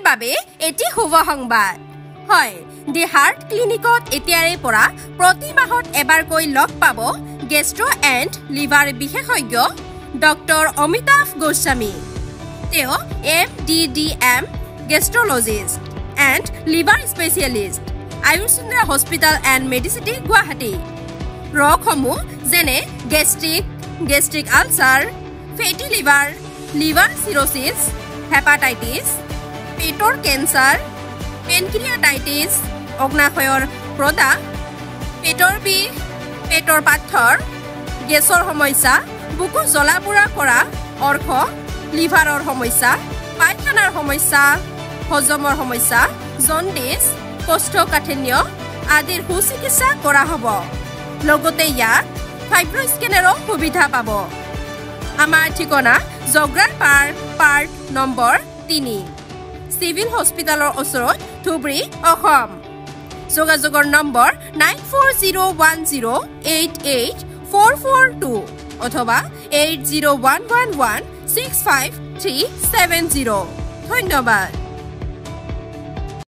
বাবে এটি শুভ সংবাদ হয় দি হাৰ্ট ক্লিনিকত এতিয়াৰে পৰা প্ৰতি মাহত এবাৰকৈ লগ পাব গেষ্ট্ৰ এণ্ড লিভাৰ বিশেষজ্ঞ ডক্টৰ অমিতাভ গোস্বামী তেওঁ MDDM gastrologist and liver specialist Ayurchandra hospital and medicity Guwahati ৰোগসমূহ যেনে gastric ulcer fatty liver liver cirrhosis hepatitis পেটৰ কেঞ্চাৰ পেনক্ৰিয়াটাইটিছ অগ্নাশয়ৰ প্ৰদাহ পেটৰ বিষ পেটৰ পাথৰ গেছৰ সমস্যা বুকু জ্বলা পোৰা কৰা অৰ্শ লিভাৰৰ সমস্যা পায়খানাৰ সমস্যা হজমৰ সমস্যা জণ্ডিছ কোষ্ঠকাঠিন্য আদিৰ সুচিকিৎসা কৰা হ'ব লগতে ইয়াত ফাইব্ৰ স্কেনাৰৰ সুবিধা পাব আমাৰ ঠিকনা জগ্ৰাৰ পাৰ্ক নম্বৰ 3 চিভিল হস্পিটেলৰ ওচৰত ধুবুৰী অসম যোগাযোগৰ নম্বৰ 9401088442 অথবা 8011165370 ধন্যবাদ